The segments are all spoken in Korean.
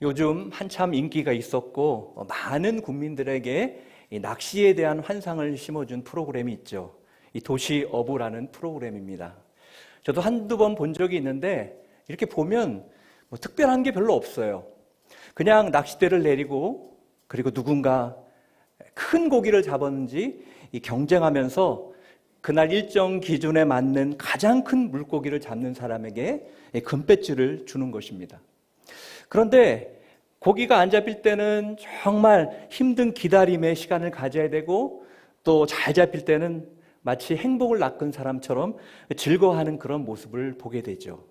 요즘 한참 인기가 있었고 많은 국민들에게 이 낚시에 대한 환상을 심어준 프로그램이 있죠. 이 도시어부라는 프로그램입니다. 저도 한두 번 본 적이 있는데 이렇게 보면 뭐 특별한 게 별로 없어요. 그냥 낚싯대를 내리고 그리고 누군가 큰 고기를 잡았는지 경쟁하면서 그날 일정 기준에 맞는 가장 큰 물고기를 잡는 사람에게 금배지를 주는 것입니다. 그런데 고기가 안 잡힐 때는 정말 힘든 기다림의 시간을 가져야 되고 또 잘 잡힐 때는 마치 행복을 낚은 사람처럼 즐거워하는 그런 모습을 보게 되죠.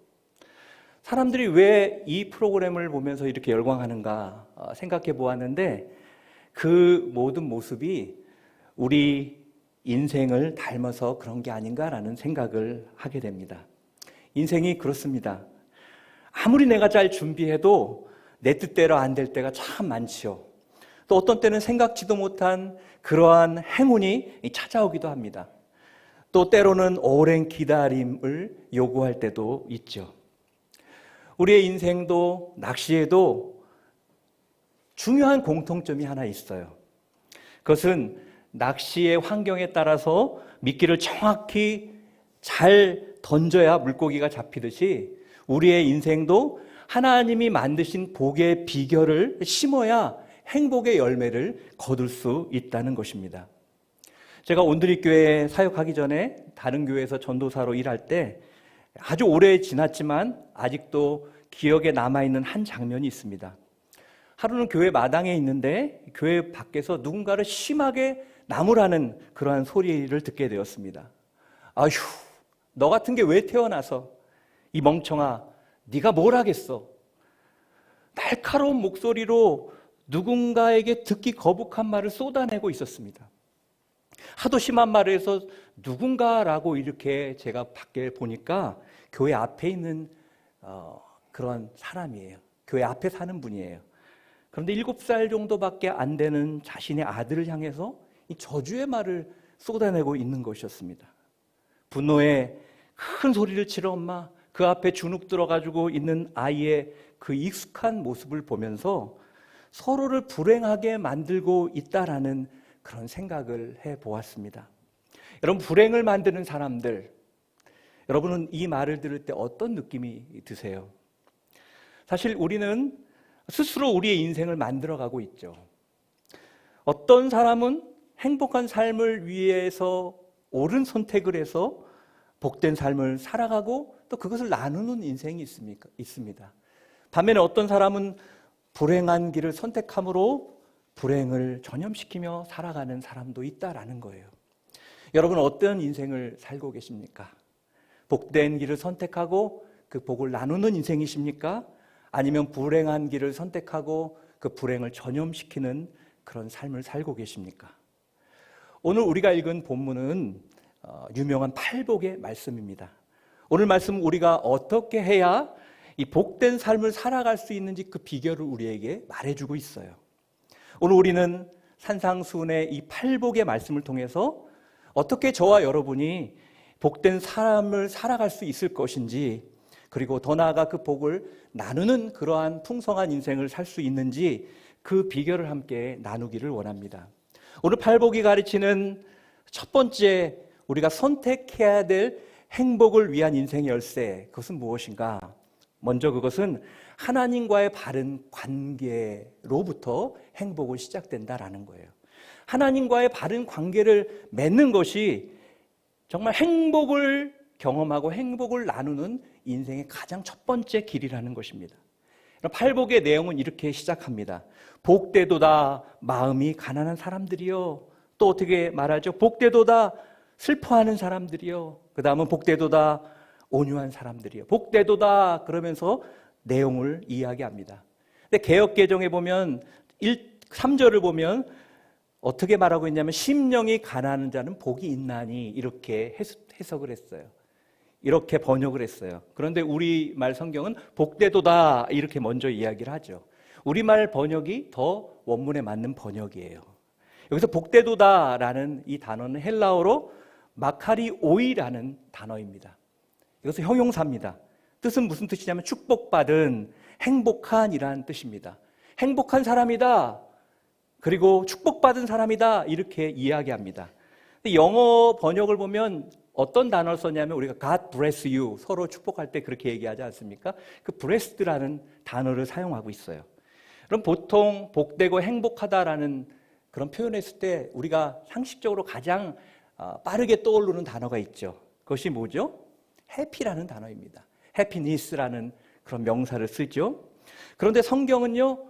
사람들이 왜 이 프로그램을 보면서 이렇게 열광하는가 생각해 보았는데 그 모든 모습이 우리 인생을 닮아서 그런 게 아닌가라는 생각을 하게 됩니다. 인생이 그렇습니다. 아무리 내가 잘 준비해도 내 뜻대로 안 될 때가 참 많지요. 또 어떤 때는 생각지도 못한 그러한 행운이 찾아오기도 합니다. 또 때로는 오랜 기다림을 요구할 때도 있죠. 우리의 인생도 낚시에도 중요한 공통점이 하나 있어요. 그것은 낚시의 환경에 따라서 미끼를 정확히 잘 던져야 물고기가 잡히듯이 우리의 인생도 하나님이 만드신 복의 비결을 심어야 행복의 열매를 거둘 수 있다는 것입니다. 제가 온누리교회에 사역하기 전에 다른 교회에서 전도사로 일할 때 아주 오래 지났지만 아직도 기억에 남아있는 한 장면이 있습니다. 하루는 교회 마당에 있는데 교회 밖에서 누군가를 심하게 나무라는 그러한 소리를 듣게 되었습니다. 아휴, 너 같은 게 왜 태어나서 이 멍청아, 네가 뭘 하겠어? 날카로운 목소리로 누군가에게 듣기 거북한 말을 쏟아내고 있었습니다. 하도 심한 말을 해서 누군가라고 이렇게 제가 밖에 보니까 교회 앞에 있는 그런 사람이에요. 교회 앞에 사는 분이에요. 그런데 7살 정도밖에 안 되는 자신의 아들을 향해서 이 저주의 말을 쏟아내고 있는 것이었습니다. 분노에 큰 소리를 치러 엄마, 그 앞에 주눅 들어가지고 있는 아이의 그 익숙한 모습을 보면서 서로를 불행하게 만들고 있다라는 그런 생각을 해보았습니다. 여러분, 불행을 만드는 사람들, 여러분은 이 말을 들을 때 어떤 느낌이 드세요? 사실 우리는 스스로 우리의 인생을 만들어가고 있죠. 어떤 사람은 행복한 삶을 위해서 옳은 선택을 해서 복된 삶을 살아가고 또 그것을 나누는 인생이 있습니다. 반면에 어떤 사람은 불행한 길을 선택함으로 불행을 전염시키며 살아가는 사람도 있다라는 거예요. 여러분은 어떤 인생을 살고 계십니까? 복된 길을 선택하고 그 복을 나누는 인생이십니까? 아니면 불행한 길을 선택하고 그 불행을 전염시키는 그런 삶을 살고 계십니까? 오늘 우리가 읽은 본문은 유명한 팔복의 말씀입니다. 오늘 말씀은 우리가 어떻게 해야 이 복된 삶을 살아갈 수 있는지 그 비결을 우리에게 말해주고 있어요. 오늘 우리는 산상수훈의 이 팔복의 말씀을 통해서 어떻게 저와 여러분이 복된 삶을 살아갈 수 있을 것인지, 그리고 더 나아가 그 복을 나누는 그러한 풍성한 인생을 살 수 있는지 그 비결을 함께 나누기를 원합니다. 오늘 팔복이 가르치는 첫 번째 우리가 선택해야 될 행복을 위한 인생의 열쇠, 그것은 무엇인가? 먼저 그것은 하나님과의 바른 관계로부터 행복은 시작된다라는 거예요. 하나님과의 바른 관계를 맺는 것이 정말 행복을 경험하고 행복을 나누는 인생의 가장 첫 번째 길이라는 것입니다. 팔복의 내용은 이렇게 시작합니다. 복되도다 마음이 가난한 사람들이요. 또 어떻게 말하죠? 복되도다 슬퍼하는 사람들이요. 그 다음은 복되도다 온유한 사람들이요. 복되도다 그러면서 내용을 이야기합니다. 근데 개역개정에 보면 3절을 보면 어떻게 말하고 있냐면 심령이 가난한 자는 복이 있나니 이렇게 해석을 했어요. 이렇게 번역을 했어요. 그런데 우리말 성경은 복되도다 이렇게 먼저 이야기를 하죠. 우리말 번역이 더 원문에 맞는 번역이에요. 여기서 복되도다라는 이 단어는 헬라어로 마카리오이라는 단어입니다. 이것은 형용사입니다. 뜻은 무슨 뜻이냐면 축복받은 행복한이라는 뜻입니다. 행복한 사람이다. 그리고 축복받은 사람이다. 이렇게 이야기합니다. 근데 영어 번역을 보면 어떤 단어를 썼냐면 우리가 God bless you 서로 축복할 때 그렇게 얘기하지 않습니까? 그 blessed라는 단어를 사용하고 있어요. 그럼 보통 복되고 행복하다라는 그런 표현을 했을 때 우리가 상식적으로 가장 빠르게 떠오르는 단어가 있죠. 그것이 뭐죠? happy라는 단어입니다. happiness라는 그런 명사를 쓰죠. 그런데 성경은요,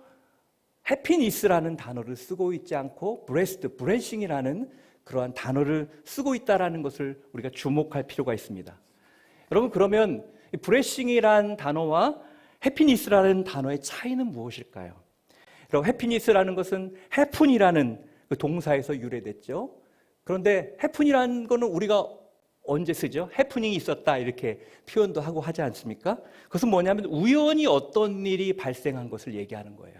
happiness라는 단어를 쓰고 있지 않고 blessed, blessing이라는 그러한 단어를 쓰고 있다는 것을 우리가 주목할 필요가 있습니다. 여러분, 그러면 blessing이라는 단어와 happiness라는 단어의 차이는 무엇일까요? 여러분, happiness라는 것은 happen이라는 그 동사에서 유래됐죠. 그런데 happen이라는 것은 우리가 언제 쓰죠? 해프닝이 있었다 이렇게 표현도 하고 하지 않습니까? 그것은 뭐냐면 우연히 어떤 일이 발생한 것을 얘기하는 거예요.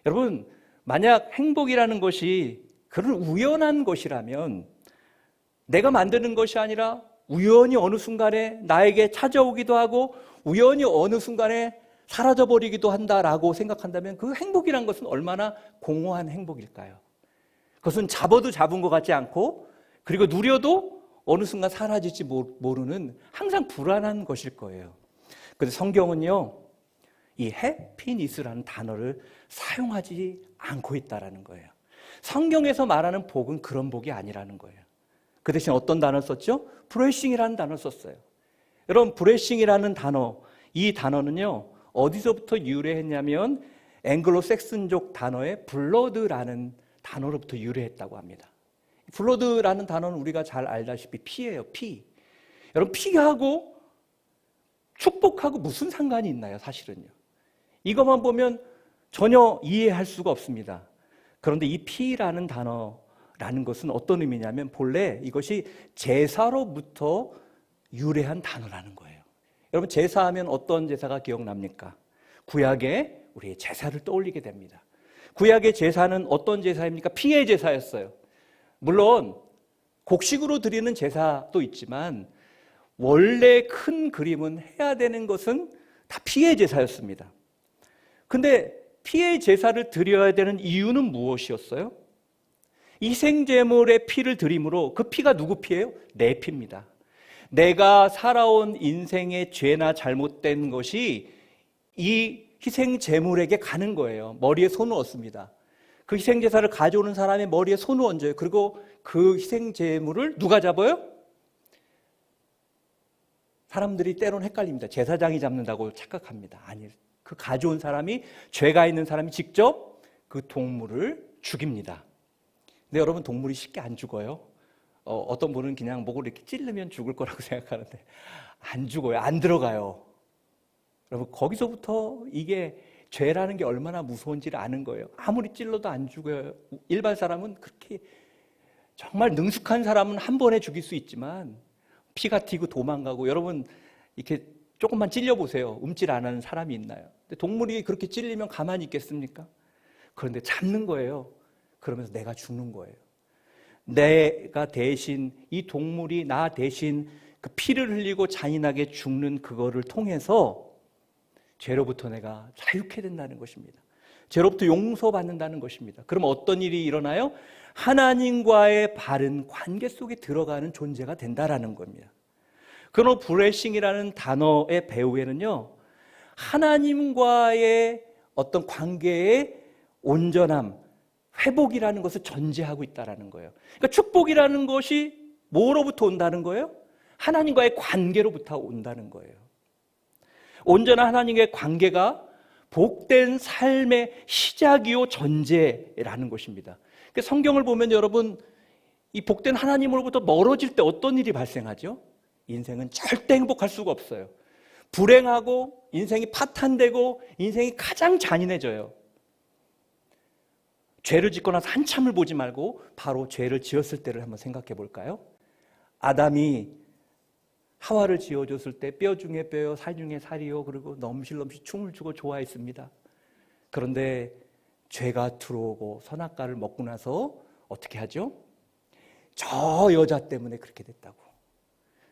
여러분, 만약 행복이라는 것이 그런 우연한 것이라면 내가 만드는 것이 아니라 우연히 어느 순간에 나에게 찾아오기도 하고 우연히 어느 순간에 사라져버리기도 한다라고 생각한다면 그 행복이란 것은 얼마나 공허한 행복일까요? 그것은 잡아도 잡은 것 같지 않고 그리고 누려도 어느 순간 사라질지 모르는 항상 불안한 것일 거예요. 그런데 성경은요, 이 해피니스라는 단어를 사용하지 않고 있다라는 거예요. 성경에서 말하는 복은 그런 복이 아니라는 거예요. 그 대신 어떤 단어를 썼죠? 브레싱이라는 단어를 썼어요. 여러분, 브레싱이라는 단어, 이 단어는요, 어디서부터 유래했냐면 앵글로색슨족 단어의 블러드라는 단어로부터 유래했다고 합니다. 블러드라는 단어는 우리가 잘 알다시피 피예요, 피. 여러분, 피하고 축복하고 무슨 상관이 있나요, 사실은요? 이것만 보면 전혀 이해할 수가 없습니다. 그런데 이 피라는 단어라는 것은 어떤 의미냐면 본래 이것이 제사로부터 유래한 단어라는 거예요. 여러분, 제사하면 어떤 제사가 기억납니까? 구약에 우리의 제사를 떠올리게 됩니다. 구약의 제사는 어떤 제사입니까? 피의 제사였어요. 물론 곡식으로 드리는 제사도 있지만 원래 큰 그림은 해야 되는 것은 다 피의 제사였습니다. 근데 피의 제사를 드려야 되는 이유는 무엇이었어요? 희생제물의 피를 드림으로 그 피가 누구 피예요? 내 피입니다. 내가 살아온 인생의 죄나 잘못된 것이 이 희생제물에게 가는 거예요. 머리에 손을 얹습니다. 그 희생제사를 가져오는 사람의 머리에 손을 얹어요. 그리고 그 희생제물을 누가 잡아요? 사람들이 때로는 헷갈립니다. 제사장이 잡는다고 착각합니다. 아니, 그 가져온 사람이, 죄가 있는 사람이 직접 그 동물을 죽입니다. 근데 여러분, 동물이 쉽게 안 죽어요. 어떤 분은 그냥 목을 이렇게 찌르면 죽을 거라고 생각하는데 안 죽어요. 안 들어가요. 여러분, 거기서부터 이게 죄라는 게 얼마나 무서운지를 아는 거예요. 아무리 찔러도 안 죽어요. 일반 사람은 그렇게 정말 능숙한 사람은 한 번에 죽일 수 있지만 피가 튀고 도망가고, 여러분 이렇게 조금만 찔려보세요. 움찔 안 하는 사람이 있나요? 근데 동물이 그렇게 찔리면 가만히 있겠습니까? 그런데 잡는 거예요. 그러면서 내가 죽는 거예요. 내가 대신, 이 동물이 나 대신 그 피를 흘리고 잔인하게 죽는 그거를 통해서 죄로부터 내가 자유케 된다는 것입니다. 죄로부터 용서받는다는 것입니다. 그럼 어떤 일이 일어나요? 하나님과의 바른 관계 속에 들어가는 존재가 된다라는 겁니다. 그럼 블레싱이라는 단어의 배후에는요, 하나님과의 어떤 관계의 온전함, 회복이라는 것을 전제하고 있다는 거예요. 그러니까 축복이라는 것이 뭐로부터 온다는 거예요? 하나님과의 관계로부터 온다는 거예요. 온전한 하나님과의 관계가 복된 삶의 시작이요 전제라는 것입니다. 그러니까 성경을 보면 여러분, 이 복된 하나님으로부터 멀어질 때 어떤 일이 발생하죠? 인생은 절대 행복할 수가 없어요. 불행하고 인생이 파탄되고 인생이 가장 잔인해져요. 죄를 짓고 나서 한참을 보지 말고 바로 죄를 지었을 때를 한번 생각해 볼까요? 아담이 하와를 지어줬을 때 뼈 중에 뼈요, 살 중에 살이요, 그리고 넘실넘실 춤을 추고 좋아했습니다. 그런데 죄가 들어오고 선악과를 먹고 나서 어떻게 하죠? 저 여자 때문에 그렇게 됐다고.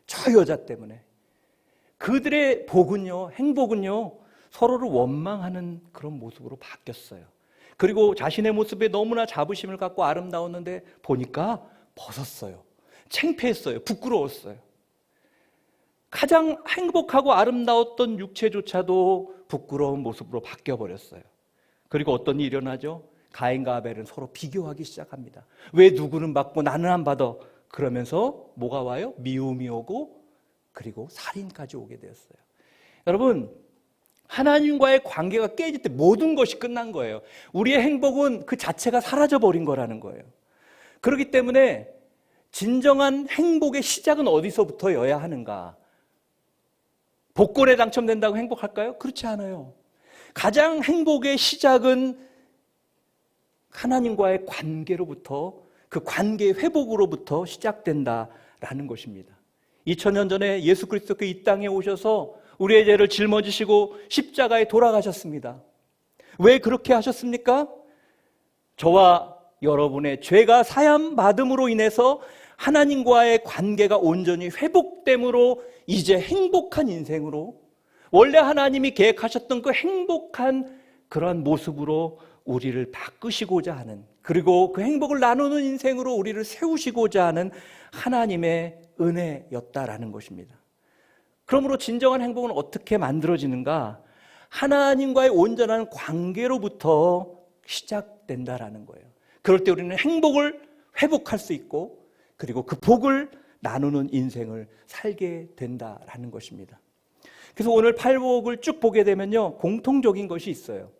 저 여자 때문에. 그들의 복은요, 행복은요, 서로를 원망하는 그런 모습으로 바뀌었어요. 그리고 자신의 모습에 너무나 자부심을 갖고 아름다웠는데 보니까 벗었어요. 창피했어요. 부끄러웠어요. 가장 행복하고 아름다웠던 육체조차도 부끄러운 모습으로 바뀌어버렸어요. 그리고 어떤 일이 일어나죠? 가인과 아벨은 서로 비교하기 시작합니다. 왜 누구는 받고 나는 안 받아? 그러면서 뭐가 와요? 미움이 오고 그리고 살인까지 오게 되었어요. 여러분, 하나님과의 관계가 깨질 때 모든 것이 끝난 거예요. 우리의 행복은 그 자체가 사라져버린 거라는 거예요. 그렇기 때문에 진정한 행복의 시작은 어디서부터여야 하는가? 복권에 당첨된다고 행복할까요? 그렇지 않아요. 가장 행복의 시작은 하나님과의 관계로부터, 그 관계의 회복으로부터 시작된다라는 것입니다. 2000년 전에 예수 그리스도께서 이 땅에 오셔서 우리의 죄를 짊어지시고 십자가에 돌아가셨습니다. 왜 그렇게 하셨습니까? 저와 여러분의 죄가 사함 받음으로 인해서 하나님과의 관계가 온전히 회복됨으로 이제 행복한 인생으로, 원래 하나님이 계획하셨던 그 행복한 그러한 모습으로 우리를 바꾸시고자 하는, 그리고 그 행복을 나누는 인생으로 우리를 세우시고자 하는 하나님의 은혜였다라는 것입니다. 그러므로 진정한 행복은 어떻게 만들어지는가? 하나님과의 온전한 관계로부터 시작된다라는 거예요. 그럴 때 우리는 행복을 회복할 수 있고, 그리고 그 복을 나누는 인생을 살게 된다라는 것입니다. 그래서 오늘 팔복을 쭉 보게 되면요, 공통적인 것이 있어요.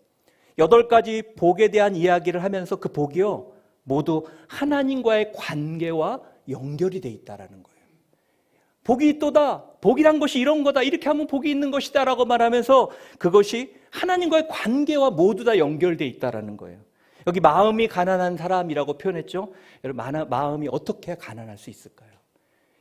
8가지 복에 대한 이야기를 하면서 그 복이요, 모두 하나님과의 관계와 연결이 돼 있다라는 거예요. 복이 있도다, 복이란 것이 이런 거다, 이렇게 하면 복이 있는 것이다 라고 말하면서 그것이 하나님과의 관계와 모두 다 연결돼 있다라는 거예요. 여기 마음이 가난한 사람이라고 표현했죠. 여러분, 마음이 어떻게 가난할 수 있을까요?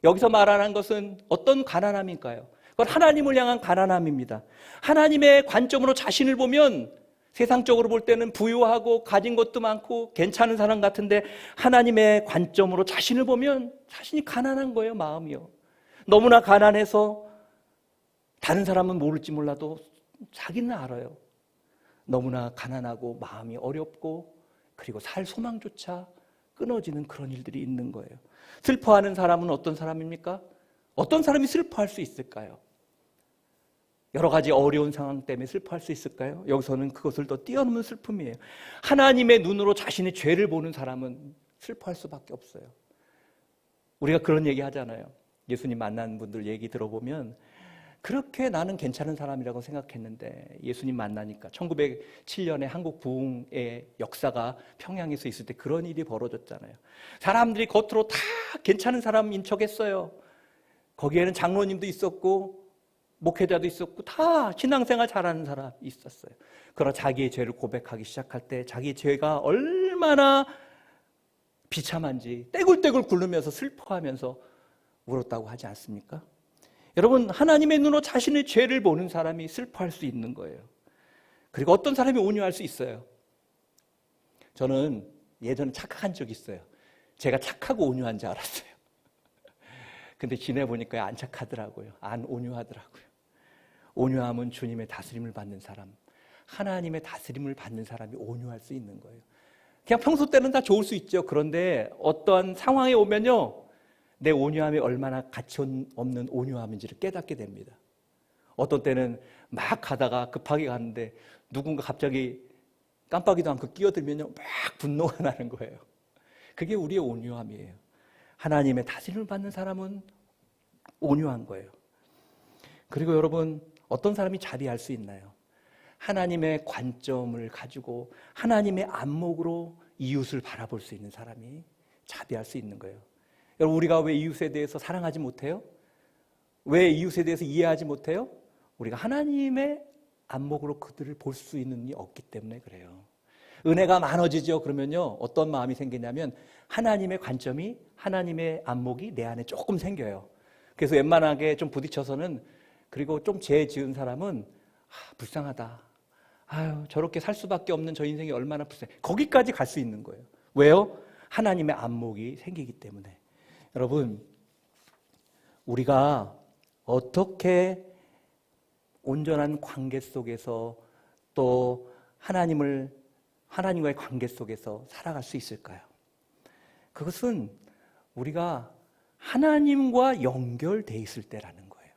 여기서 말하는 것은 어떤 가난함일까요? 그건 하나님을 향한 가난함입니다. 하나님의 관점으로 자신을 보면 세상적으로 볼 때는 부유하고 가진 것도 많고 괜찮은 사람 같은데, 하나님의 관점으로 자신을 보면 자신이 가난한 거예요. 마음이요. 너무나 가난해서 다른 사람은 모를지 몰라도 자기는 알아요. 너무나 가난하고 마음이 어렵고 그리고 살 소망조차 끊어지는 그런 일들이 있는 거예요. 슬퍼하는 사람은 어떤 사람입니까? 어떤 사람이 슬퍼할 수 있을까요? 여러 가지 어려운 상황 때문에 슬퍼할 수 있을까요? 여기서는 그것을 더 뛰어넘는 슬픔이에요. 하나님의 눈으로 자신의 죄를 보는 사람은 슬퍼할 수밖에 없어요. 우리가 그런 얘기 하잖아요. 예수님 만난 분들 얘기 들어보면, 그렇게 나는 괜찮은 사람이라고 생각했는데 예수님 만나니까, 1907년에 한국 부흥의 역사가 평양에서 있을 때 그런 일이 벌어졌잖아요. 사람들이 겉으로 다 괜찮은 사람인 척했어요. 거기에는 장로님도 있었고 목회자도 있었고 다 신앙생활 잘하는 사람이 있었어요. 그러나 자기의 죄를 고백하기 시작할 때 자기 죄가 얼마나 비참한지 떼굴떼굴 굴르면서 슬퍼하면서 울었다고 하지 않습니까? 여러분, 하나님의 눈으로 자신의 죄를 보는 사람이 슬퍼할 수 있는 거예요. 그리고 어떤 사람이 온유할 수 있어요. 저는 예전에 착각한 적이 있어요. 제가 착하고 온유한 줄 알았어요. 근데 지내보니까 안 착하더라고요. 안 온유하더라고요. 온유함은 주님의 다스림을 받는 사람, 하나님의 다스림을 받는 사람이 온유할 수 있는 거예요. 그냥 평소 때는 다 좋을 수 있죠. 그런데 어떠한 상황에 오면요, 내 온유함이 얼마나 가치 없는 온유함인지를 깨닫게 됩니다. 어떤 때는 막 가다가 급하게 갔는데 누군가 갑자기 깜빡이도 않고 끼어들면요, 막 분노가 나는 거예요. 그게 우리의 온유함이에요. 하나님의 다스림을 받는 사람은 온유한 거예요. 그리고 여러분, 어떤 사람이 자비할 수 있나요? 하나님의 관점을 가지고 하나님의 안목으로 이웃을 바라볼 수 있는 사람이 자비할 수 있는 거예요. 여러분, 우리가 왜 이웃에 대해서 사랑하지 못해요? 왜 이웃에 대해서 이해하지 못해요? 우리가 하나님의 안목으로 그들을 볼 수 있는 일이 없기 때문에 그래요. 은혜가 많아지죠. 그러면요, 어떤 마음이 생기냐면 하나님의 관점이, 하나님의 안목이 내 안에 조금 생겨요. 그래서 웬만하게 좀 부딪혀서는, 그리고 좀 죄 지은 사람은 불쌍하다, 아유 저렇게 살 수밖에 없는 저 인생이 얼마나 불쌍해, 거기까지 갈 수 있는 거예요. 왜요? 하나님의 안목이 생기기 때문에. 여러분, 우리가 어떻게 온전한 관계 속에서 또 하나님과의 관계 속에서 살아갈 수 있을까요? 그것은 우리가 하나님과 연결돼 있을 때라는 거예요.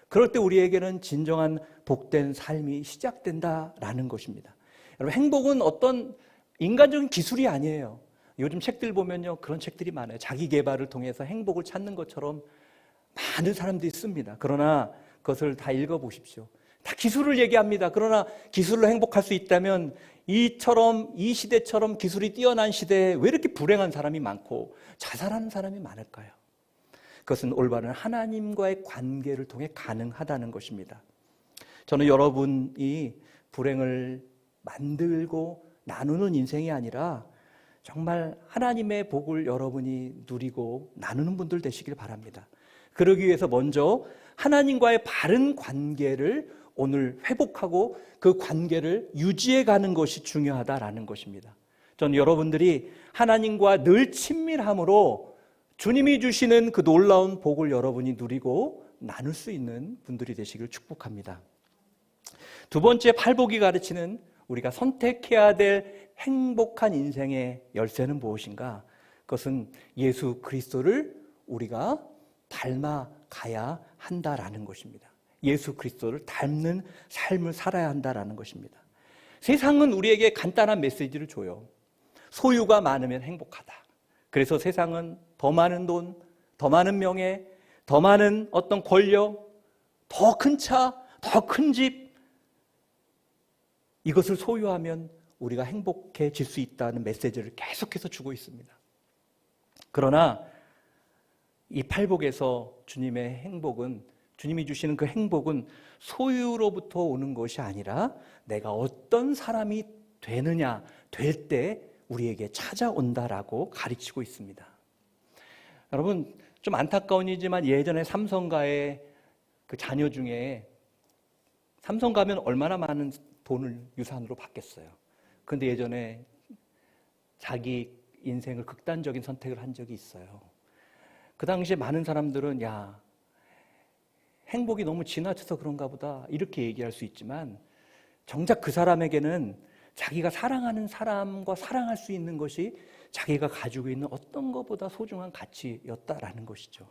그럴 때 우리에게는 진정한 복된 삶이 시작된다라는 것입니다. 여러분, 행복은 어떤 인간적인 기술이 아니에요. 요즘 책들 보면요, 그런 책들이 많아요. 자기 개발을 통해서 행복을 찾는 것처럼 많은 사람들이 씁니다. 그러나 그것을 다 읽어보십시오. 다 기술을 얘기합니다. 그러나 기술로 행복할 수 있다면 이 시대처럼 기술이 뛰어난 시대에 왜 이렇게 불행한 사람이 많고 자살하는 사람이 많을까요? 그것은 올바른 하나님과의 관계를 통해 가능하다는 것입니다. 저는 여러분이 불행을 만들고 나누는 인생이 아니라 정말 하나님의 복을 여러분이 누리고 나누는 분들 되시길 바랍니다. 그러기 위해서 먼저 하나님과의 바른 관계를 오늘 회복하고 그 관계를 유지해 가는 것이 중요하다라는 것입니다. 저는 여러분들이 하나님과 늘 친밀함으로 주님이 주시는 그 놀라운 복을 여러분이 누리고 나눌 수 있는 분들이 되시길 축복합니다. 두 번째, 팔복이 가르치는 우리가 선택해야 될 행복한 인생의 열쇠는 무엇인가? 그것은 예수 그리스도를 우리가 닮아가야 한다라는 것입니다. 예수 그리스도를 닮는 삶을 살아야 한다라는 것입니다. 세상은 우리에게 간단한 메시지를 줘요. 소유가 많으면 행복하다. 그래서 세상은 더 많은 돈, 더 많은 명예, 더 많은 어떤 권력, 더 큰 차, 더 큰 집, 이것을 소유하면 우리가 행복해질 수 있다는 메시지를 계속해서 주고 있습니다. 그러나 이 팔복에서 주님의 행복은, 주님이 주시는 그 행복은 소유로부터 오는 것이 아니라 내가 어떤 사람이 되느냐, 될 때 우리에게 찾아온다라고 가르치고 있습니다. 여러분, 좀 안타까운 일이지만 예전에 삼성가의 그 자녀 중에 삼성가면 얼마나 많은 돈을 유산으로 받겠어요. 그런데 예전에 자기 인생을 극단적인 선택을 한 적이 있어요. 그 당시에 많은 사람들은 야, 행복이 너무 지나쳐서 그런가 보다 이렇게 얘기할 수 있지만 정작 그 사람에게는 자기가 사랑하는 사람과 사랑할 수 있는 것이 자기가 가지고 있는 어떤 것보다 소중한 가치였다라는 것이죠.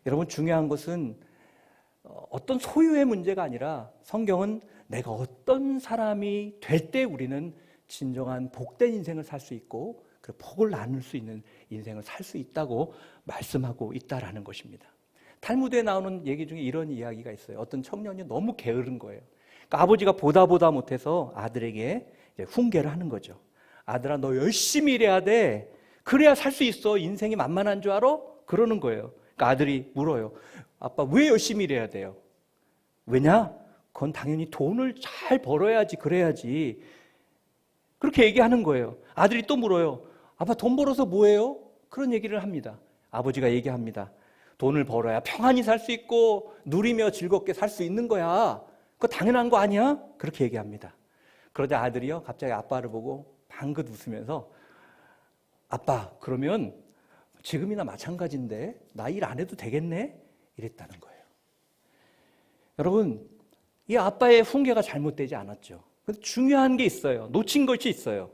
여러분, 중요한 것은 어떤 소유의 문제가 아니라 성경은 내가 어떤 사람이 될 때 우리는 진정한 복된 인생을 살 수 있고 그 복을 나눌 수 있는 인생을 살 수 있다고 말씀하고 있다라는 것입니다. 탈무드에 나오는 얘기 중에 이런 이야기가 있어요. 어떤 청년이 너무 게으른 거예요. 그러니까 아버지가 보다 못해서 아들에게 훈계를 하는 거죠. 아들아, 너 열심히 일해야 돼. 그래야 살 수 있어. 인생이 만만한 줄 알아? 그러는 거예요. 그러니까 아들이 물어요. 아빠, 왜 열심히 일해야 돼요? 왜냐? 그건 당연히 돈을 잘 벌어야지, 그래야지. 그렇게 얘기하는 거예요. 아들이 또 물어요. 아빠, 돈 벌어서 뭐해요? 그런 얘기를 합니다. 아버지가 얘기합니다. 돈을 벌어야 평안히 살 수 있고 누리며 즐겁게 살 수 있는 거야. 그거 당연한 거 아니야? 그렇게 얘기합니다. 그러자 아들이요, 갑자기 아빠를 보고 방긋 웃으면서 아빠, 그러면 지금이나 마찬가지인데 나 일 안 해도 되겠네? 이랬다는 거예요. 여러분, 이 아빠의 훈계가 잘못되지 않았죠. 근데 중요한 게 있어요. 놓친 것이 있어요.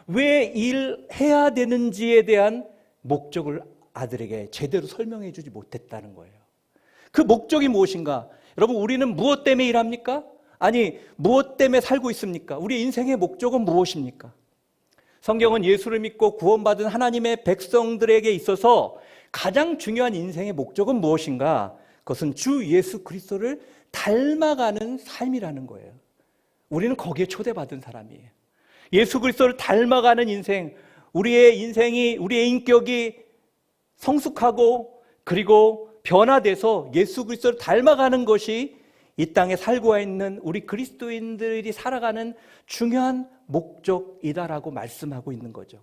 왜 일해야 되는지에 대한 목적을 아들에게 제대로 설명해 주지 못했다는 거예요. 그 목적이 무엇인가? 여러분, 우리는 무엇 때문에 일합니까? 아니, 무엇 때문에 살고 있습니까? 우리 인생의 목적은 무엇입니까? 성경은 예수를 믿고 구원받은 하나님의 백성들에게 있어서 가장 중요한 인생의 목적은 무엇인가? 그것은 주 예수 그리스도를 닮아가는 삶이라는 거예요. 우리는 거기에 초대받은 사람이에요. 예수 그리스도를 닮아가는 인생, 우리의 인생이, 우리의 인격이 성숙하고 그리고 변화돼서 예수 그리스도를 닮아가는 것이 이 땅에 살고 있는 우리 그리스도인들이 살아가는 중요한 목적이다라고 말씀하고 있는 거죠.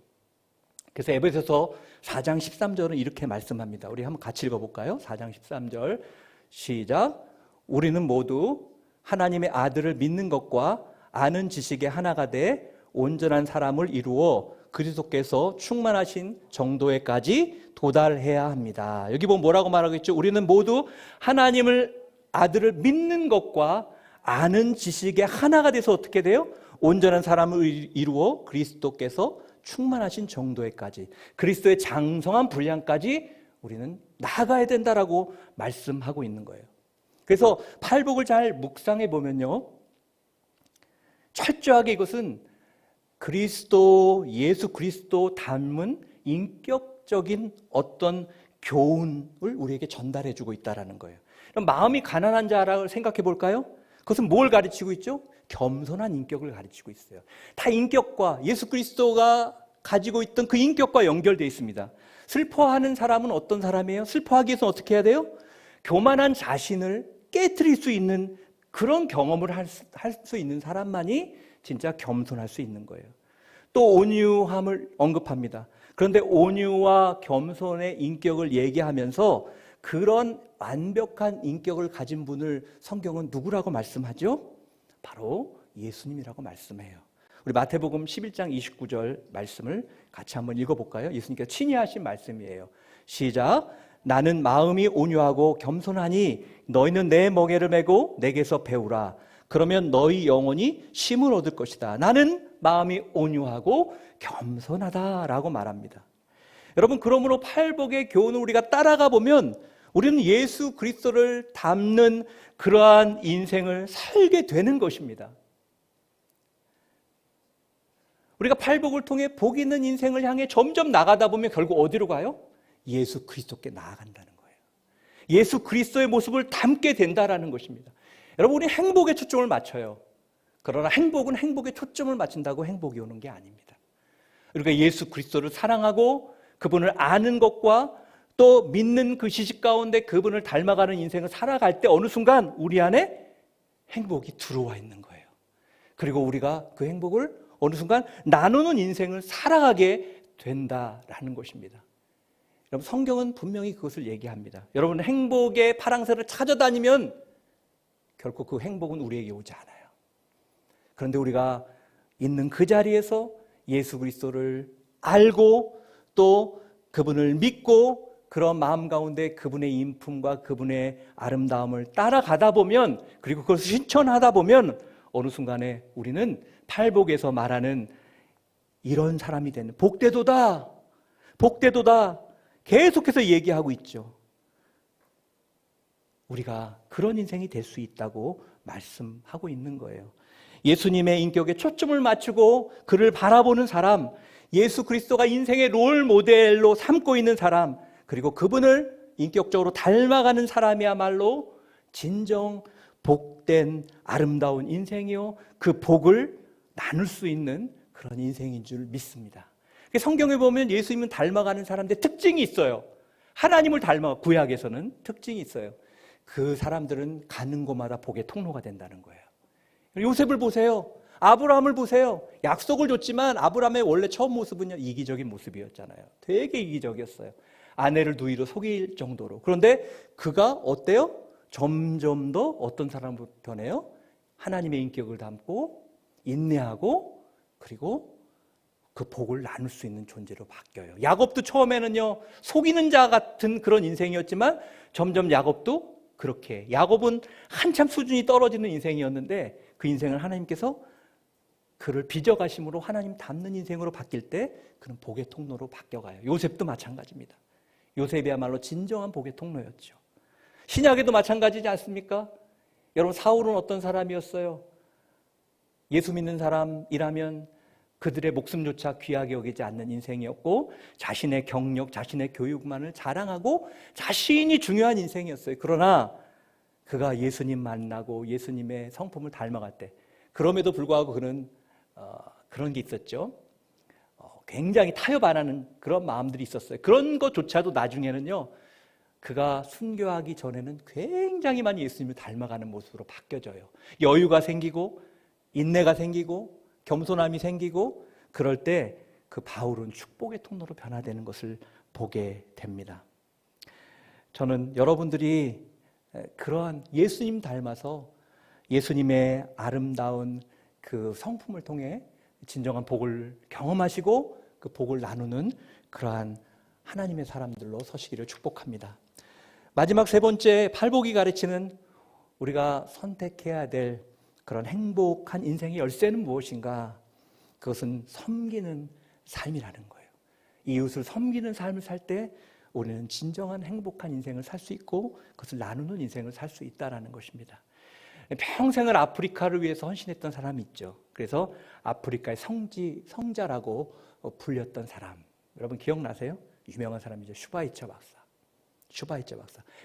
그래서 에베소서 4장 13절은 이렇게 말씀합니다. 우리 한번 같이 읽어볼까요? 4장 13절 시작. 우리는 모두 하나님의 아들을 믿는 것과 아는 지식의 하나가 돼 온전한 사람을 이루어 그리스도께서 충만하신 정도에까지 도달해야 합니다. 여기 보면 뭐라고 말하고 있죠? 우리는 모두 하나님을 아들을 믿는 것과 아는 지식의 하나가 돼서 어떻게 돼요? 온전한 사람을 이루어 그리스도께서 충만하신 정도에까지, 그리스도의 장성한 분량까지 우리는 나아가야 된다라고 말씀하고 있는 거예요. 그래서 팔복을 잘 묵상해 보면요, 철저하게 이것은 예수 그리스도 닮은 인격적인 어떤 교훈을 우리에게 전달해 주고 있다는 거예요. 그럼 마음이 가난한 자라고 생각해 볼까요? 그것은 뭘 가르치고 있죠? 겸손한 인격을 가르치고 있어요. 다 인격과 예수 그리스도가 가지고 있던 그 인격과 연결되어 있습니다. 슬퍼하는 사람은 어떤 사람이에요? 슬퍼하기 위해서 어떻게 해야 돼요? 교만한 자신을 깨트릴 수 있는 그런 경험을 할 수 있는 사람만이 진짜 겸손할 수 있는 거예요. 또 온유함을 언급합니다. 그런데 온유와 겸손의 인격을 얘기하면서 그런 완벽한 인격을 가진 분을 성경은 누구라고 말씀하죠? 바로 예수님이라고 말씀해요. 우리 마태복음 11장 29절 말씀을 같이 한번 읽어볼까요? 예수님께서 친히 하신 말씀이에요. 시작. 나는 마음이 온유하고 겸손하니 너희는 내 멍에를 메고 내게서 배우라. 그러면 너희 영혼이 쉼을 얻을 것이다. 나는 마음이 온유하고 겸손하다라고 말합니다. 여러분, 그러므로 팔복의 교훈을 우리가 따라가 보면 우리는 예수 그리스도를 닮는 그러한 인생을 살게 되는 것입니다. 우리가 팔복을 통해 복 있는 인생을 향해 점점 나가다 보면 결국 어디로 가요? 예수 그리스도께 나아간다는 거예요. 예수 그리스도의 모습을 담게 된다는 것입니다. 여러분, 우리 행복에 초점을 맞춰요. 그러나 행복은 행복에 초점을 맞춘다고 행복이 오는 게 아닙니다. 우리가 예수 그리스도를 사랑하고 그분을 아는 것과 또 믿는 그 지식 가운데 그분을 닮아가는 인생을 살아갈 때 어느 순간 우리 안에 행복이 들어와 있는 거예요. 그리고 우리가 그 행복을 어느 순간 나누는 인생을 살아가게 된다라는 것입니다. 여러분, 성경은 분명히 그것을 얘기합니다. 여러분, 행복의 파랑새를 찾아다니면 결코 그 행복은 우리에게 오지 않아요. 그런데 우리가 있는 그 자리에서 예수 그리스도를 알고 또 그분을 믿고 그런 마음 가운데 그분의 인품과 그분의 아름다움을 따라가다 보면, 그리고 그것을 실천하다 보면 어느 순간에 우리는 팔복에서 말하는 이런 사람이 되는, 복되도다, 복되도다 계속해서 얘기하고 있죠. 우리가 그런 인생이 될 수 있다고 말씀하고 있는 거예요. 예수님의 인격에 초점을 맞추고 그를 바라보는 사람, 예수 그리스도가 인생의 롤 모델로 삼고 있는 사람, 그리고 그분을 인격적으로 닮아가는 사람이야말로 진정 복된 아름다운 인생이요, 그 복을 나눌 수 있는 그런 인생인 줄 믿습니다. 성경에 보면 예수님은 닮아가는 사람들의 특징이 있어요. 하나님을 닮아, 구약에서는 특징이 있어요. 그 사람들은 가는 곳마다 복의 통로가 된다는 거예요. 요셉을 보세요. 아브라함을 보세요. 약속을 줬지만 아브라함의 원래 처음 모습은요, 이기적인 모습이었잖아요. 되게 이기적이었어요. 아내를 누이로 속일 정도로. 그런데 그가 어때요? 점점 더 어떤 사람으로 변해요? 하나님의 인격을 담고 인내하고 그리고 그 복을 나눌 수 있는 존재로 바뀌어요. 야곱도 처음에는요, 속이는 자 같은 그런 인생이었지만 점점 야곱도 그렇게, 야곱은 한참 수준이 떨어지는 인생이었는데 그 인생을 하나님께서 그를 빚어가심으로 하나님 닮는 인생으로 바뀔 때 그는 복의 통로로 바뀌어가요. 요셉도 마찬가지입니다. 요셉이야말로 진정한 복의 통로였죠. 신약에도 마찬가지지 않습니까? 여러분, 사울은 어떤 사람이었어요? 예수 믿는 사람이라면 그들의 목숨조차 귀하게 여기지 않는 인생이었고, 자신의 경력, 자신의 교육만을 자랑하고 자신이 중요한 인생이었어요. 그러나 그가 예수님 만나고 예수님의 성품을 닮아갈 때, 그럼에도 불구하고 그는 그런 게 있었죠. 굉장히 타협 안 하는 그런 마음들이 있었어요. 그런 것조차도 나중에는요, 그가 순교하기 전에는 굉장히 많이 예수님을 닮아가는 모습으로 바뀌어져요. 여유가 생기고 인내가 생기고 겸손함이 생기고, 그럴 때 그 바울은 축복의 통로로 변화되는 것을 보게 됩니다. 저는 여러분들이 그러한 예수님 닮아서 예수님의 아름다운 그 성품을 통해 진정한 복을 경험하시고 그 복을 나누는 그러한 하나님의 사람들로 서시기를 축복합니다. 마지막 세 번째, 팔복이 가르치는 우리가 선택해야 될 그런 행복한 인생의 열쇠는 무엇인가? 그것은 섬기는 삶이라는 거예요. 이웃을 섬기는 삶을 살 때 우리는 진정한 행복한 인생을 살 수 있고 그것을 나누는 인생을 살 수 있다는 것입니다. 평생을 아프리카를 위해서 헌신했던 사람이 있죠. 그래서 아프리카의 성자라고 불렸던 사람. 여러분 기억나세요? 유명한 사람이죠. 슈바이처 박사.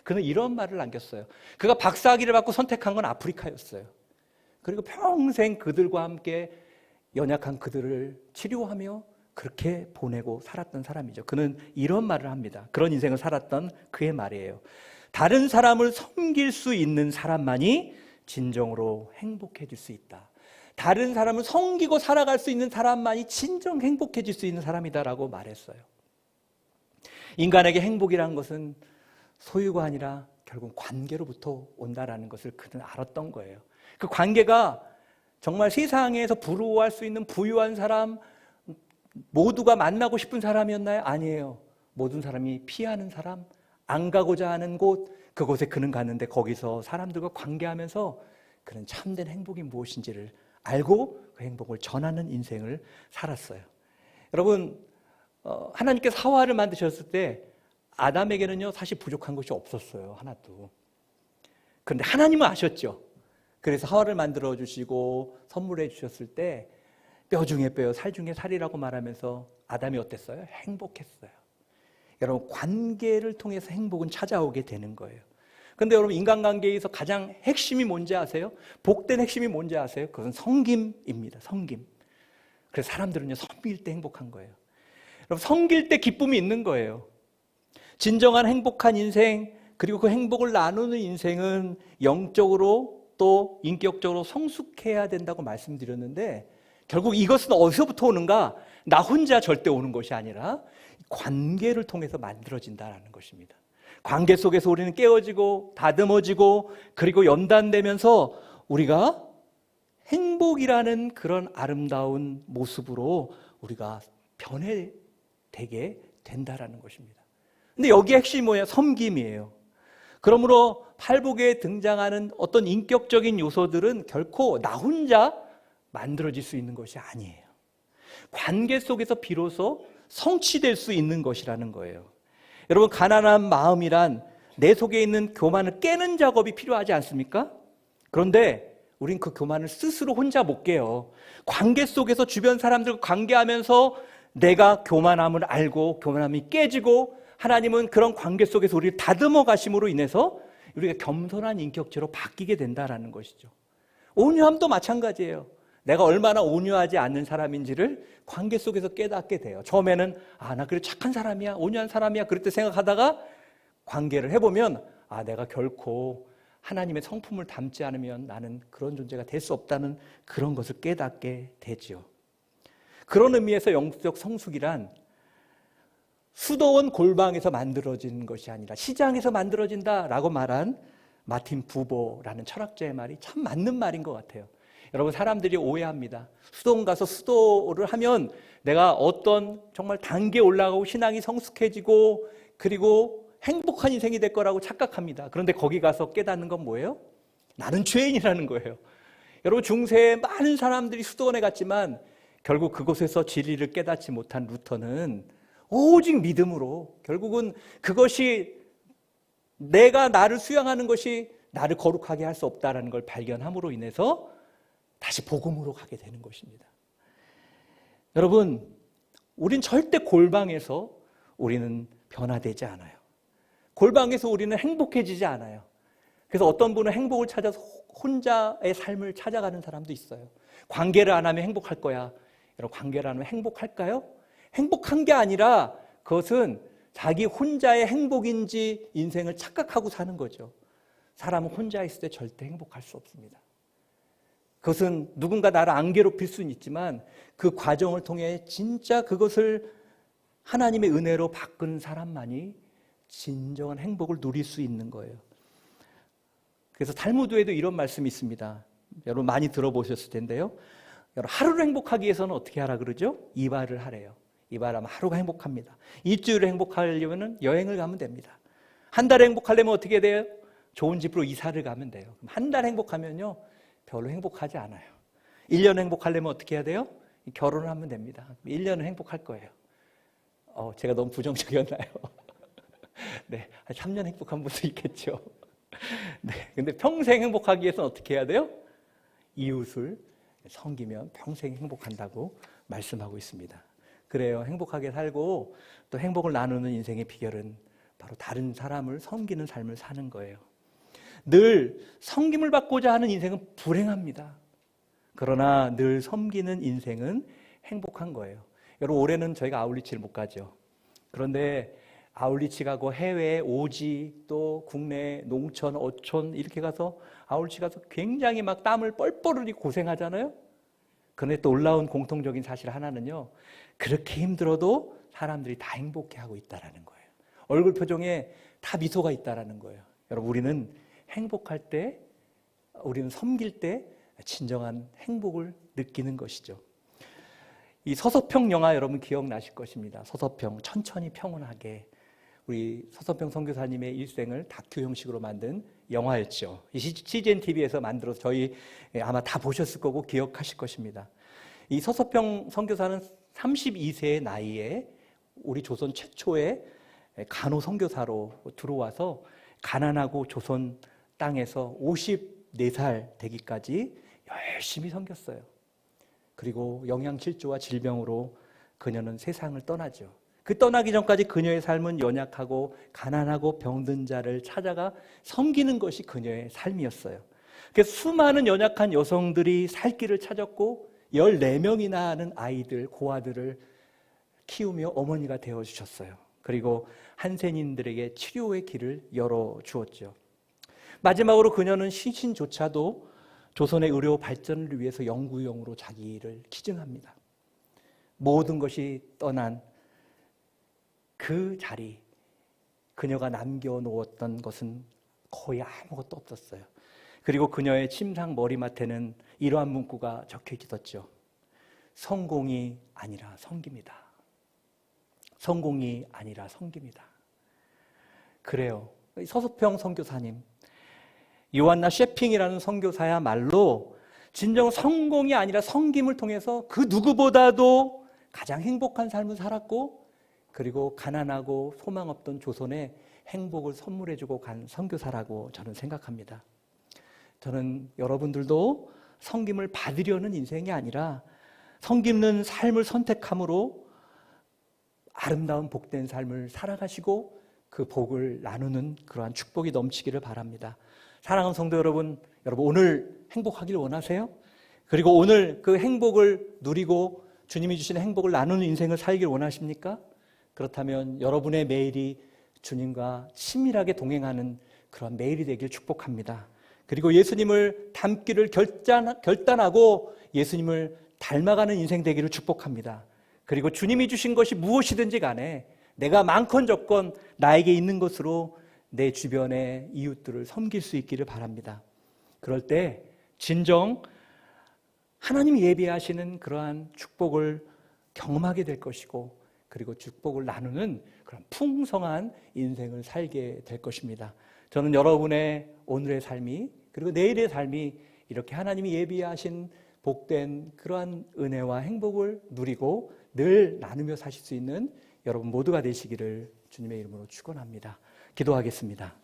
그는 이런 말을 남겼어요. 그가 박사학위를 받고 선택한 건 아프리카였어요. 그리고 평생 그들과 함께 연약한 그들을 치료하며 그렇게 보내고 살았던 사람이죠. 그는 이런 말을 합니다. 그런 인생을 살았던 그의 말이에요. 다른 사람을 섬길 수 있는 사람만이 진정으로 행복해질 수 있다. 다른 사람을 섬기고 살아갈 수 있는 사람만이 진정 행복해질 수 있는 사람이다라고 말했어요. 인간에게 행복이라는 것은 소유가 아니라 결국 관계로부터 온다라는 것을 그는 알았던 거예요. 그 관계가 정말 세상에서 부러워할 수 있는 부유한 사람, 모두가 만나고 싶은 사람이었나요? 아니에요. 모든 사람이 피하는 사람, 안 가고자 하는 곳, 그곳에 그는 갔는데 거기서 사람들과 관계하면서 그는 참된 행복이 무엇인지를 알고 그 행복을 전하는 인생을 살았어요. 여러분, 하나님께서 하와를 만드셨을 때 아담에게는요 사실 부족한 것이 없었어요. 하나도. 그런데 하나님은 아셨죠. 그래서 하와를 만들어 주시고 선물해 주셨을 때 뼈 중에 뼈, 살 중에 살이라고 말하면서 아담이 어땠어요? 행복했어요. 여러분, 관계를 통해서 행복은 찾아오게 되는 거예요. 그런데 여러분, 인간관계에서 가장 핵심이 뭔지 아세요? 복된 핵심이 뭔지 아세요? 그것은 섬김입니다. 섬김. 그래서 사람들은요 섬길 때 행복한 거예요. 여러분, 섬길 때 기쁨이 있는 거예요. 진정한 행복한 인생, 그리고 그 행복을 나누는 인생은 영적으로 또 인격적으로 성숙해야 된다고 말씀드렸는데, 결국 이것은 어디서부터 오는가? 나 혼자 절대 오는 것이 아니라 관계를 통해서 만들어진다는 것입니다. 관계 속에서 우리는 깨어지고 다듬어지고 그리고 연단되면서 우리가 행복이라는 그런 아름다운 모습으로 우리가 변해되게 된다는 것입니다. 근데 여기에 핵심이 뭐예요? 섬김이에요. 그러므로 팔복에 등장하는 어떤 인격적인 요소들은 결코 나 혼자 만들어질 수 있는 것이 아니에요. 관계 속에서 비로소 성취될 수 있는 것이라는 거예요. 여러분, 가난한 마음이란 내 속에 있는 교만을 깨는 작업이 필요하지 않습니까? 그런데 우린 그 교만을 스스로 혼자 못 깨요. 관계 속에서 주변 사람들과 관계하면서 내가 교만함을 알고 교만함이 깨지고, 하나님은 그런 관계 속에서 우리를 다듬어 가심으로 인해서 우리가 겸손한 인격체로 바뀌게 된다는 것이죠. 온유함도 마찬가지예요. 내가 얼마나 온유하지 않는 사람인지를 관계 속에서 깨닫게 돼요. 처음에는 나 그래 착한 사람이야, 온유한 사람이야 그렇게 생각하다가 관계를 해보면 내가 결코 하나님의 성품을 담지 않으면 나는 그런 존재가 될 수 없다는 그런 것을 깨닫게 되죠. 그런 의미에서 영적 성숙이란 수도원 골방에서 만들어진 것이 아니라 시장에서 만들어진다라고 말한 마틴 부버라는 철학자의 말이 참 맞는 말인 것 같아요. 여러분, 사람들이 오해합니다. 수도원 가서 수도를 하면 내가 어떤 정말 단계에 올라가고 신앙이 성숙해지고 그리고 행복한 인생이 될 거라고 착각합니다. 그런데 거기 가서 깨닫는 건 뭐예요? 나는 죄인이라는 거예요. 여러분, 중세에 많은 사람들이 수도원에 갔지만 결국 그곳에서 진리를 깨닫지 못한 루터는 오직 믿음으로 결국은 그것이 내가 나를 수양하는 것이 나를 거룩하게 할 수 없다는 걸 발견함으로 인해서 다시 복음으로 가게 되는 것입니다. 여러분, 우린 절대 골방에서 우리는 변화되지 않아요. 골방에서 우리는 행복해지지 않아요. 그래서 어떤 분은 행복을 찾아서 혼자의 삶을 찾아가는 사람도 있어요. 관계를 안 하면 행복할 거야. 여러분, 관계를 안 하면 행복할까요? 행복한 게 아니라 그것은 자기 혼자의 행복인지 인생을 착각하고 사는 거죠. 사람은 혼자 있을 때 절대 행복할 수 없습니다. 그것은 누군가 나를 안 괴롭힐 수는 있지만 그 과정을 통해 진짜 그것을 하나님의 은혜로 바꾼 사람만이 진정한 행복을 누릴 수 있는 거예요. 그래서 탈무드에도 이런 말씀이 있습니다. 여러분 많이 들어보셨을 텐데요. 여러분, 하루를 행복하기 위해서는 어떻게 하라 그러죠? 이발을 하래요. 이발하면 하루가 행복합니다. 일주일을 행복하려면 여행을 가면 됩니다. 한 달에 행복하려면 어떻게 돼요? 좋은 집으로 이사를 가면 돼요. 그럼 한 달 행복하면요, 별로 행복하지 않아요. 1년 행복하려면 어떻게 해야 돼요? 결혼을 하면 됩니다. 1년은 행복할 거예요. 제가 너무 부정적이었나요? 네, 한 3년 행복한 분도 있겠죠. 네, 근데 평생 행복하기 위해서는 어떻게 해야 돼요? 이웃을 섬기면 평생 행복한다고 말씀하고 있습니다. 그래요. 행복하게 살고 또 행복을 나누는 인생의 비결은 바로 다른 사람을 섬기는 삶을 사는 거예요. 늘 섬김을 받고자 하는 인생은 불행합니다. 그러나 늘 섬기는 인생은 행복한 거예요. 여러분, 올해는 저희가 아울리치를 못 가죠. 그런데 아울리치 가고 해외 오지 또 국내 농촌, 어촌 이렇게 가서 아울리치 가서 굉장히 막 땀을 뻘뻘 흘리고 고생하잖아요. 그런데 또 올라온 공통적인 사실 하나는요, 그렇게 힘들어도 사람들이 다 행복해하고 있다는 거예요. 얼굴 표정에 다 미소가 있다는 거예요. 여러분, 우리는 행복할 때, 우리는 섬길 때 진정한 행복을 느끼는 것이죠. 이 서서평 영화 여러분 기억나실 것입니다. 서서평, 천천히 평온하게. 우리 서서평 선교사님의 일생을 다큐 형식으로 만든 영화였죠. 이 CGN TV에서 만들어서 저희 아마 다 보셨을 거고 기억하실 것입니다. 이 서서평 선교사는 32세의 나이에 우리 조선 최초의 간호 선교사로 들어와서 가난하고 조선 땅에서 54살 되기까지 열심히 섬겼어요. 그리고 영양실조와 질병으로 그녀는 세상을 떠나죠. 그 떠나기 전까지 그녀의 삶은 연약하고 가난하고 병든 자를 찾아가 섬기는 것이 그녀의 삶이었어요. 그래서 수많은 연약한 여성들이 살 길을 찾았고 14명이나 하는 아이들, 고아들을 키우며 어머니가 되어주셨어요. 그리고 한센인들에게 치료의 길을 열어주었죠. 마지막으로 그녀는 시신조차도 조선의 의료 발전을 위해서 연구용으로 자기를 기증합니다. 모든 것이 떠난 그 자리, 그녀가 남겨놓았던 것은 거의 아무것도 없었어요. 그리고 그녀의 침상 머리맡에는 이러한 문구가 적혀 있었죠. 성공이 아니라 섬깁니다. 성공이 아니라 섬깁니다. 그래요. 서서평 선교사님, 요한나 셰핑이라는 선교사야말로 진정 성공이 아니라 섬김을 통해서 그 누구보다도 가장 행복한 삶을 살았고, 그리고 가난하고 소망 없던 조선에 행복을 선물해주고 간 선교사라고 저는 생각합니다. 저는 여러분들도 섬김을 받으려는 인생이 아니라 섬기는 삶을 선택함으로 아름다운 복된 삶을 살아가시고 그 복을 나누는 그러한 축복이 넘치기를 바랍니다. 사랑하는 성도 여러분, 오늘 행복하기를 원하세요? 그리고 오늘 그 행복을 누리고 주님이 주시는 행복을 나누는 인생을 살기를 원하십니까? 그렇다면 여러분의 매일이 주님과 친밀하게 동행하는 그런 매일이 되길 축복합니다. 그리고 예수님을 닮기를 결단하고 예수님을 닮아가는 인생 되기를 축복합니다. 그리고 주님이 주신 것이 무엇이든지 간에 내가 많건 적건 나에게 있는 것으로 내 주변의 이웃들을 섬길 수 있기를 바랍니다. 그럴 때 진정 하나님이 예비하시는 그러한 축복을 경험하게 될 것이고, 그리고 축복을 나누는 그런 풍성한 인생을 살게 될 것입니다. 저는 여러분의 오늘의 삶이, 그리고 내일의 삶이 이렇게 하나님이 예비하신 복된 그러한 은혜와 행복을 누리고 늘 나누며 사실 수 있는 여러분 모두가 되시기를 주님의 이름으로 축원합니다. 기도하겠습니다.